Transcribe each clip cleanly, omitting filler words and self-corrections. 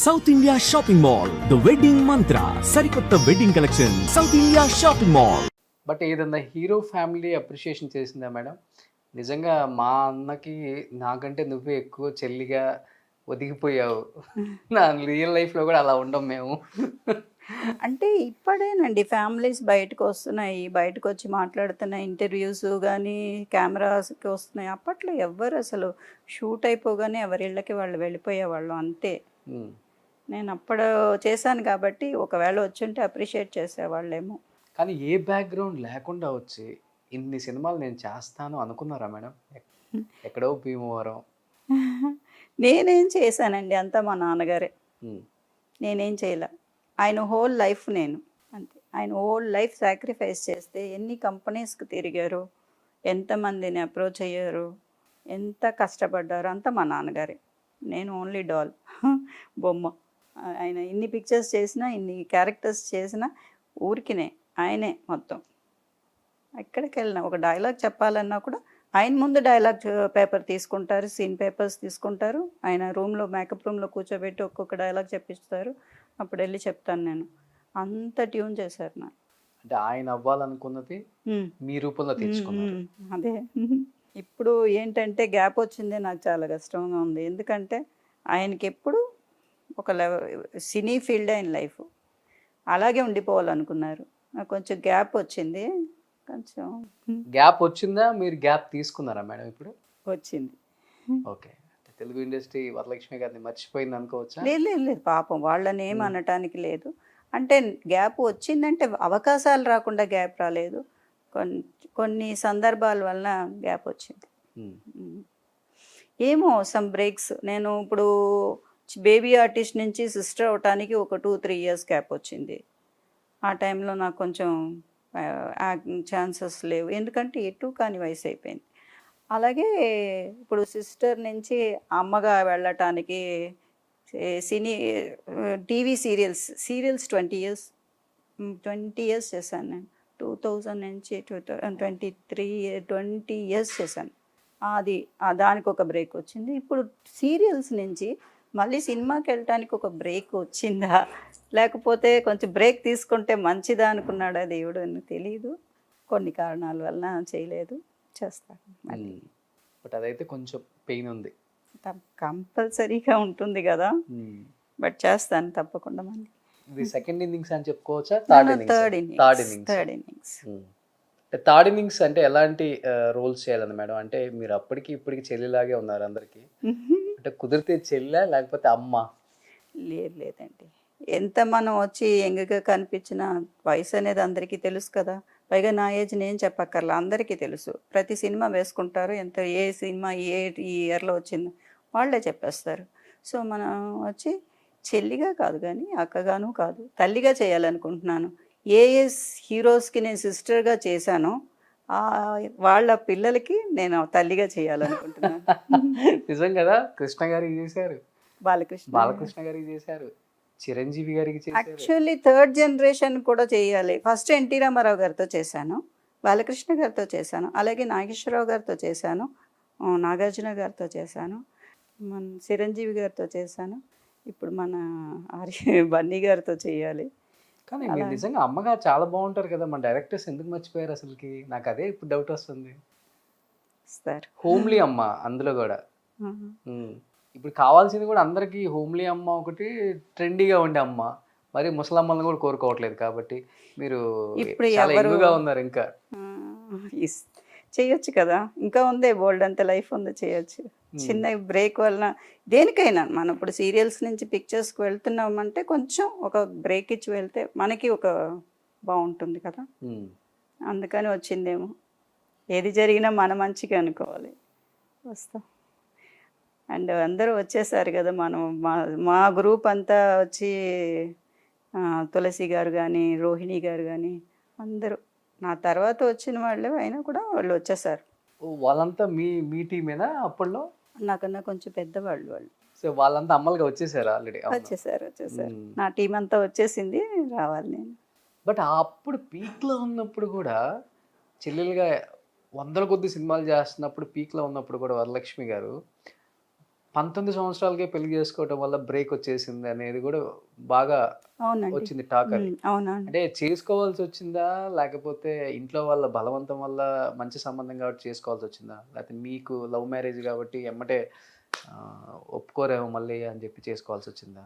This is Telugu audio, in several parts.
South India shopping mall the wedding మంత్ర సరికొత్త wedding collection south India shopping mall. But ఏదన్నా హీరో ఫ్యామిలీ అప్రిషియేషన్ చేసిందా మేడం? నిజంగా మా అన్నకి నాకంటే నువ్వే ఎక్కువ చెల్లిగా ఒదిగిపోయావు. నా రియల్ లైఫ్‌లో కూడా అలా ఉండం మేము. అంటే ఇప్పుడేనండి ఫ్యామిలీస్ బయటకు వస్తున్నాయి. బయటకొచ్చి మాట్లాడుతున్న ఇంటర్వ్యూస్ గానీ, కెమెరాస్‌కి వస్తున్నాయి. అప్పట్లో ఎవ్వరు అసలు షూట్ అయిపోగానే ఎవరిళ్ళకి వాళ్ళు వెళ్ళిపోయేవాళ్ళం అంతే. హ్మ్. నేను అప్పుడు చేశాను కాబట్టి ఒకవేళ వచ్చుంటే అప్రిషియేట్ చేసేవాళ్ళేమో. కానీ ఏ బ్యాక్‌గ్రౌండ్ లేకుండా వచ్చి ఇన్ని సినిమాలు నేను చేస్తాను అనుకున్నారా మేడం? ఎక్కడో భీమవరం. నేనేం చేశానండి అంతా మా నాన్నగారే. హ్మ్. నేనేం చేయలే. ఆయన హోల్ లైఫ్ నేను అంతే. ఆయన హోల్ లైఫ్ సాక్రిఫైస్ చేస్తే ఎన్ని కంపెనీస్‌కి తిరిగారు, ఎంతమందిని అప్రోచ్ అయ్యారు, ఎంత కష్టపడ్డారు అంతా మా నాన్నగారే. నేను ఓన్లీ డాల్ బొమ్మ. ఆయన ఇన్ని పిక్చర్స్ చేసినా, ఇన్ని క్యారెక్టర్స్ చేసినా ఊరికినే ఆయనే మొత్తం. ఎక్కడికెళ్ళినా ఒక డైలాగ్ చెప్పాలన్నా కూడా ఆయన ముందు డైలాగ్ పేపర్ తీసుకుంటారు, సీన్ పేపర్స్ తీసుకుంటారు. ఆయన రూమ్‌లో మేకప్ రూమ్‌లో కూర్చోబెట్టి ఒక్కొక్క డైలాగ్ చెప్పిస్తారు. అప్పుడు వెళ్ళి చెప్తాను నేను. అంత ట్యూన్ చేశారు నాకు. అంటే ఆయన అవ్వాలనుకున్నది మీ రూపంలో తెచ్చుకున్నారు. అదే. ఇప్పుడు ఏంటంటే గ్యాప్ వచ్చిందే నాకు చాలా కష్టంగా ఉంది. ఎందుకంటే ఆయనకి ఎప్పుడు ఒక సినీ ఫీల్డ్ ఆయన లైఫ్ అలాగే ఉండిపోవాలనుకున్నారు. నాకు కొంచెం గ్యాప్ వచ్చింది. కొంచెం గ్యాప్ వచ్చిందా? మీరు గ్యాప్ తీసుకున్నారా మేడం ఇప్పుడు? వచ్చింది. ఓకే. తెలుగు ఇండస్ట్రీ వరలక్ష్మి గారిని మర్చిపోయింది అనుకోవచ్చా? లేదు లేదు లేదు పాపం వాళ్ళని ఏం అనటానికి లేదు. అంటే గ్యాప్ వచ్చిందంటే అవకాశాలు రాకుండా గ్యాప్ రాలేదు. కొన్ని కొన్ని సందర్భాల వలన గ్యాప్ వచ్చింది. ఏమో సమ్ బ్రేక్స్. నేను ఇప్పుడు బేబీ ఆర్టిస్ట్ నుంచి సిస్టర్ అవటానికి ఒక 2-3 ఇయర్స్ గ్యాప్ వచ్చింది. ఆ టైంలో నాకు కొంచెం ఛాన్సెస్ లేవు. ఎందుకంటే ఎటు కాని వయసు అయిపోయింది. అలాగే ఇప్పుడు సిస్టర్ నుంచి అమ్మగా వెళ్ళటానికి సినీ టీవీ సీరియల్స్ 20 ఇయర్స్ చేశాను నేను. 2000 నుంచి 2023 20 ఇయర్స్ చేశాను. అది దానికి ఒక బ్రేక్ వచ్చింది. ఇప్పుడు సీరియల్స్ నుంచి మళ్ళీ సినిమాకి వెళ్ళటానికి ఒక బ్రేక్ వచ్చిందా, లేకపోతే కొంచెం బ్రేక్ తీసుకుంటే మంచిదా అనుకున్నాడా దేవుడు అని తెలియదు. కొన్ని కారణాల వలన చేయలేదు. చేస్తాను మళ్ళీ. బట్ అదైతే కొంచెం పెయిన్ ఉంది. కంపల్సరీగా ఉంటుంది కదా, బట్ చేస్తాను తప్పకుండా మళ్ళీ. ఇది సెకండ్ ఇన్నింగ్స్ అని చెప్పుకోవచ్చా? Third innings. థర్డ్ ఇన్నింగ్స్ అంటే ఎలాంటి రోల్స్ చేయాలని మేడం? అంటే మీరు అప్పటికి ఇప్పటికి చెల్లిలాగే ఉన్నారు అందరికి. అంటే కుదిరితే చెల్లా లేకపోతే అమ్మ? లేదండి. ఎంత మనం వచ్చి యంగ్గా కనిపించిన వయసు అనేది అందరికీ తెలుసు కదా. పైగా నా ఏజ్ నేను చెప్పక్కర్లా, అందరికీ తెలుసు. ప్రతి సినిమా వేసుకుంటారు, ఏ సినిమా ఏ ఇయర్లో వచ్చింది వాళ్ళే చెప్పేస్తారు. సో మనం వచ్చి చెల్లిగా కాదు కానీ అక్కగాను కాదు, తల్లిగా చేయాలనుకుంటున్నాను. ఏ హీరోస్కి నేను సిస్టర్గా చేశానో వాళ్ళ పిల్లలకి నేను తల్లిగా చేయాలనుకుంటున్నాను. నిజం కదా. కృష్ణ గారికి చేశారు, బాలకృష్ణ గారికి చేశారు, చిరంజీవి గారికి చేశారు. యాక్చువల్లీ థర్డ్ జనరేషన్ కూడా చేయాలి. ఫస్ట్ ఎన్టీ రామారావు గారితో చేశాను, బాలకృష్ణ గారితో చేశాను, అలాగే నాగేశ్వరరావు గారితో చేశాను, నాగార్జున గారితో చేశాను, మన చిరంజీవి గారితో చేశాను. ఇప్పుడు మన బన్నీ గారితో చేయాలి. కానీ మీరు నిజంగా అమ్మగా చాలా బాగుంటారు కదా. మన డైరెక్టర్స్ ఎందుకు మర్చిపోయారు అసలుకి? నాకు అదే ఇప్పుడు డౌట్ వస్తుంది. హోమ్లీ అమ్మ అందులో కూడా. ఇప్పుడు కావాల్సింది కూడా అందరికి హోమ్లీ అమ్మ ఒకటి, ట్రెండీగా ఉండే అమ్మ. మరి ముసలమ్మలను కూడా కోరుకోవట్లేదు కాబట్టి మీరు ఇప్పుడు చాలా ఎక్కువగా ఉన్నారు. ఇంకా చేయొచ్చు కదా, ఇంకా ఉందే బోల్డ్ అంత లైఫ్ ఉంది, చేయొచ్చు. చిన్న బ్రేక్ వలన దేనికైనా మనం ఇప్పుడు సీరియల్స్ నుంచి పిక్చర్స్కి వెళ్తున్నామంటే కొంచెం ఒక బ్రేక్ ఇచ్చి వెళ్తే మనకి ఒక బాగుంటుంది కదా. అందుకని వచ్చిందేమో. ఏది జరిగినా మన మంచిగా అనుకోవాలి. వస్తాం. అండ్ అందరూ వచ్చేసారు కదా. మనం మా గ్రూప్ అంతా వచ్చి తులసి గారు కానీ, రోహిణి గారు కానీ అందరూ నా తర్వాత వచ్చిన వాళ్ళే అయినా కూడా వాళ్ళు వచ్చేసారు. వాళ్ళంతా మీ టీమేనా అప్పట్లో? నాకన్నా కొంచెం పెద్దవాళ్ళు వాళ్ళు. సో వాళ్ళంతా అమ్మలుగా వచ్చేసారు ఆల్రెడీ? వచ్చేసారు. నా టీం అంతా వచ్చేసింది, రావాలి నేను. బట్ అప్పుడు పీక్లో ఉన్నప్పుడు కూడా చెల్లెలుగా 100 కొద్ది సినిమాలు చేస్తున్నప్పుడు, పీక్లో ఉన్నప్పుడు కూడా వరలక్ష్మి గారు 19 సంవత్సరాలకే పెళ్లి చేసుకోవటం వల్ల బ్రేక్ వచ్చేసింది అనేది కూడా బాగా అవునండి. వచ్చింది టాక్ అది. అవునండి. అంటే చేసుకోవాల్సి వచ్చిందా? లేకపోతే ఇంట్లో వాళ్ళ బలవంతం వల్ల మంచి సంబంధం కాబట్టి చేసుకోవాల్సి వచ్చిందా? లేకపోతే మీకు లవ్ మ్యారేజ్ కాబట్టి ఎమ్మటే ఒప్పుకోరేమో మళ్ళీ అని చెప్పి చేసుకోవాల్సి వచ్చిందా?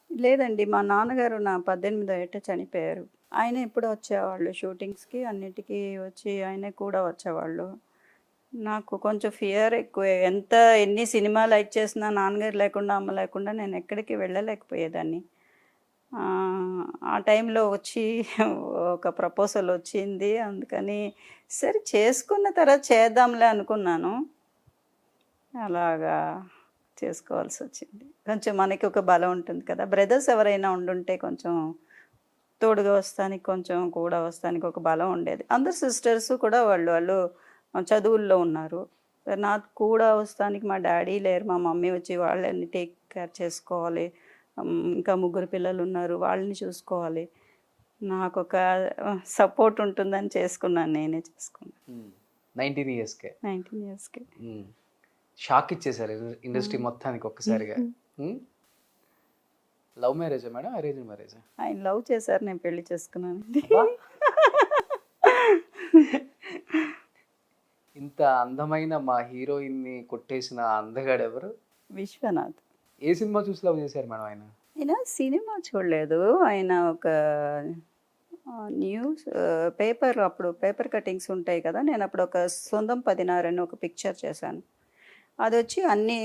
లేదండి. మా నాన్నగారు నా 18వ ఏట చనిపోయారు. ఆయన ఎప్పుడో వచ్చేవాళ్ళు షూటింగ్స్‌కి అన్నిటికి వచ్చి ఆయనే కూడా వచ్చేవాళ్ళు. నాకు కొంచెం ఫియర్ ఎక్కువే. ఎన్ని సినిమాలు యాక్ట్ చేసినా నాన్నగారు లేకుండా, అమ్మ లేకుండా నేను ఎక్కడికి వెళ్ళలేకపోయేదాన్ని. ఆ టైంలో వచ్చి ఒక ప్రపోజల్ వచ్చింది. అందుకని సరే చేసుకున్న తర్వాత చేద్దాంలే అనుకున్నాను. అలాగా చేసుకోవాల్సొచ్చింది. కొంచెం మనకి ఒక బలం ఉంటుంది కదా! బ్రదర్స్ ఎవరైనా ఉండుంటే కొంచెం తోడుగా వస్తానికి, కొంచెం కూడా వస్తానికి ఒక బలం ఉండేది. అందరు సిస్టర్స్ కూడా వాళ్ళు చదువుల్లో ఉన్నారు. నాకు కూడా వస్తానికి మా డ్యాడీ లేరు. మా మమ్మీ వచ్చి వాళ్ళని టేక్ కేర్ చేసుకోవాలి. ఇంకా ముగ్గురు పిల్లలున్నారు. వాళ్ళని చూసుకోవాలి. నాకొక సపోర్ట్ ఉంటుందని చేసుకున్నాను. నేనే చేసుకున్నాను. 19 ఇయర్స్‌కే. 19 ఇయర్స్‌కి. షాక్ ఇచ్చేసారు ఇండస్ట్రీ మొత్తానికి ఒక్కసారిగా. లవ్ మ్యారేజా మేడం? అరేంజ్డ్ మ్యారేజా? ఆయన లవ్ చేశారు. నేను పెళ్లి చేసుకున్నానండి. ఇంత అందమైన మా హీరోయిన్ని కొట్టేసిన అందగాడు ఎవరు? విశ్వనాథ్. ఏ సినిమా చూసి లవ్ చేశారు మేడం ఆయన? ఆయన సినిమా చూడలేదు. ఆయన ఒక న్యూస్ అప్పుడు పేపర్ కటింగ్స్ ఉంటాయి కదా! నేను అప్పుడు ఒక సొంతం 16 అని ఒక పిక్చర్ చేశాను. అది వచ్చి అన్ని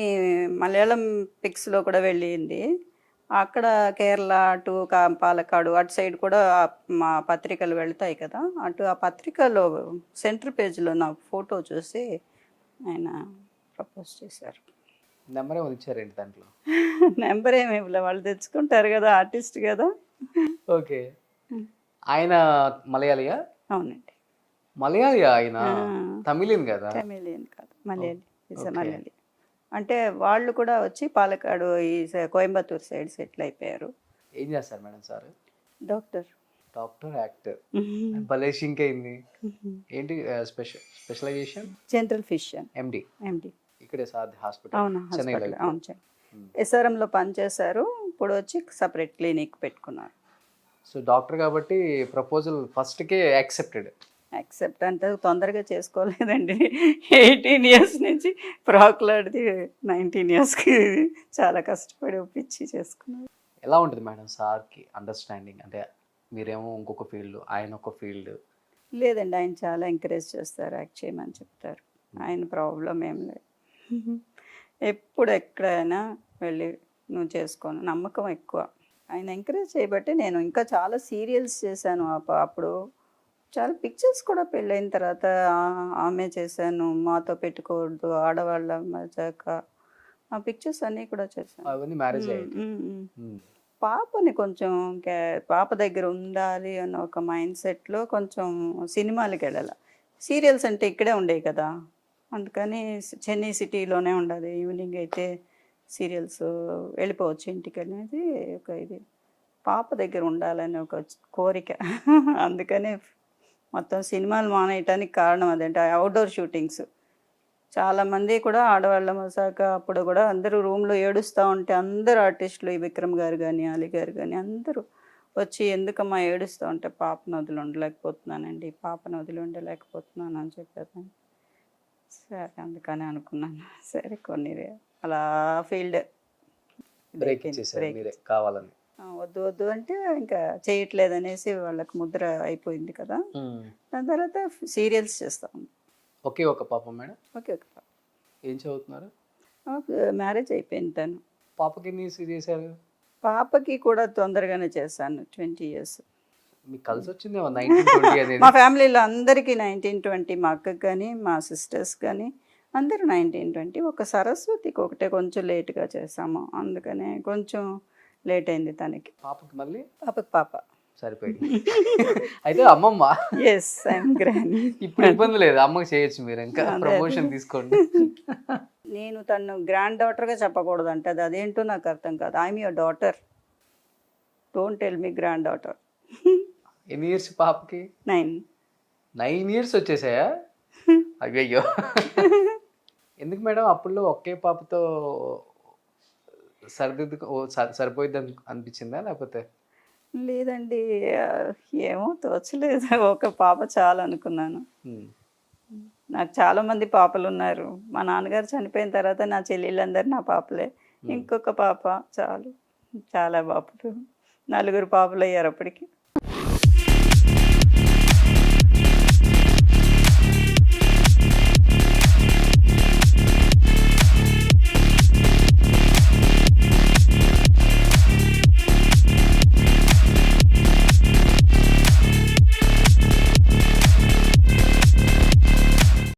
మలయాళం పిక్స్‌లో కూడా వెళ్ళింది. అక్కడ కేరళ అటు పాలక్కాడు అటు సైడ్ కూడా మా పత్రికలు వెళ్తాయి కదా! ఆ పత్రికలో సెంటర్ పేజ్‌లో నా ఫోటో చూసి ఆయన ప్రపోజ్ చేశారు. నెంబర్ ఏమైనా ఇచ్చారేంటి దాంట్లో? నెంబర్ ఏమి ఇవ్వలే. వాళ్ళు తెచ్చుకుంటారు కదా! ఆర్టిస్ట్ కదా! ఓకే. ఆయన మలయాళియా? అవునండి. మలయాళియా ఆయన? తమిళియన్ కదా? తమిళియన్ కాదు, మలయాళి. ఓకే. మలయాళి. అంటే వాళ్ళు కూడా వచ్చి పాలక్కాడు ఈ కోయంబత్తూర్ సైడ్ సెటిల్ అయిపోయారు. ఏం చేస్తారు madam sir? Doctor. Doctor, actor. భలే సింక్ అయింది. ఏంటి specialization? General physician. MD. MD. ఇక్కడే సాద్ హాస్పిటల్. అవును, చెన్నైలో. హాస్పిటల్. అవును, ఎస్ఆర్ఎంలో పనిచేశారు. ఇప్పుడు వచ్చి సపరేట్ క్లినిక్ పెట్టుకున్నారు. సో డాక్టర్ కాబట్టి ప్రపోజల్ ఫస్ట్కే యాక్సెప్టెడ్. యాక్సెప్ట్ అంటే తొందరగా చేసుకోలేదండి. 18 ఇయర్స్ నుంచి ప్రాకులాడిది 19 ఇయర్స్కి చాలా కష్టపడి ఒప్పించి చేసుకున్నారు. ఎలా ఉంటుంది మేడం సార్కి అండర్స్టాండింగ్? అంటే మీరేమో ఇంకొక ఫీల్డ్, ఆయన ఒక ఫీల్డ్. లేదండి, ఆయన చాలా ఎంకరేజ్ చేస్తారు, యాక్ట్ చేయమని చెప్తారు. ఆయన ప్రాబ్లం ఏం లేదు. ఎప్పుడు ఎక్కడైనా వెళ్ళి నువ్వు చేసుకోను నమ్మకం ఎక్కువ. ఆయన ఎంకరేజ్ చేయబట్టి నేను ఇంకా చాలా సీరియల్స్ చేశాను. అప్పుడు చాలా పిక్చర్స్ కూడా పెళ్ళైన తర్వాత ఆమె చేశాను. మాతో పెట్టుకోవద్దు, ఆడవాళ్ళ మజాక, ఆ పిక్చర్స్ అన్నీ కూడా చేశాను. అవన్నీ మ్యారేజ్ పాపని కొంచెం పాప దగ్గర ఉండాలి అన్న ఒక మైండ్ సెట్లో కొంచెం సినిమాలకి వెళ్ళాలి. సీరియల్స్ అంటే ఇక్కడే ఉండేవి కదా, అందుకని చెన్నై సిటీలోనే ఉండాలి. ఈవినింగ్ అయితే సీరియల్స్ వెళ్ళిపోవచ్చు ఇంటికి అనేది ఒక ఇది. పాప దగ్గర ఉండాలని ఒక కోరిక. అందుకనే మొత్తం సినిమాలు మానేయటానికి కారణం అదేంటి, అవుట్డోర్ షూటింగ్స్. చాలామంది కూడా ఆడవాళ్ళ మసాక అప్పుడు కూడా అందరూ రూమ్లో ఏడుస్తూ ఉంటే అందరూ ఆర్టిస్టులు, ఈ విక్రమ్ గారు కానీ అలీ గారు కానీ అందరూ వచ్చి ఎందుకమ్మా ఏడుస్తూ ఉంటే పాపను వదిలి ఉండలేకపోతున్నానండి, పాపను వదిలి ఉండలేకపోతున్నాను అని చెప్పాను. సరే అందుకని అనుకున్నాను, సరే కొన్ని అలా ఫీల్డ్ బ్రేక్ ఇచ్చేసారు మీరే కావాలని. వద్దు వద్దు అంటే ఇంకా చేయట్లేదు అనేసి వాళ్ళకి ముద్ర అయిపోయింది కదా. దాని తర్వాత సీరియల్స్ చేస్తాం. ఒకే ఒక పాప మేడం? ఓకే, ఒక పాప. ఏం చదువుతున్నారు? మ్యారేజ్ అయిపోయింది. తను పాపకి ఎన్ని ఇయర్స్ చేశారు? పాపకి కూడా తొందరగానే చేశాను, 20 ఇయర్స్. మీకు కలిసి వచ్చింది 1920 అనేది? మా ఫ్యామిలీలో అందరికీ 1920, మా అక్కకి కానీ మా సిస్టర్స్ కానీ అందరూ 1920. ఒక సరస్వతికి ఒకటే కొంచెం లేట్గా చేసాము, అందుకనే కొంచెం లేట్ అయింది తనకి. పాపకి మళ్ళీ? పాపకి పాప సరిపోయింది. అయితే అమ్మమ్మ. Yes, I'm grand. ఇప్పుడు ఇబ్బంది లేదు, అమ్మకి చేయొచ్చు మీరు, ఇంకా ప్రమోషన్ తీసుకోండి. నేను తను గ్రాండ్ డాటర్గా చెప్పకూడదు అంటే అదేంటో నాకు అర్థం కాదు. I'm your daughter, don't tell me grand daughter. ఎన్ని ఇయర్స్ పాపకి? 9 ఇయర్స్ వచ్చేసాయా? అయ్యో. ఎందుకు మేడం అప్పుల్లో ఒకే పాపతో సరిపోయిద్ది అనిపించిందా లేకపోతే? లేదండి. ఏమో తోచలేదు. ఒక పాప చాలనుకున్నాను. హ్మ్. నాకు చాలామంది పాపలున్నారు. మా నాన్నగారు చనిపోయిన తర్వాత నా చెల్లెళ్ళందరూ నా పాపలే. ఇంకొక పాప చాలు. చాలా పాపలు. నలుగురు పాపలయ్యారు అప్పటికి.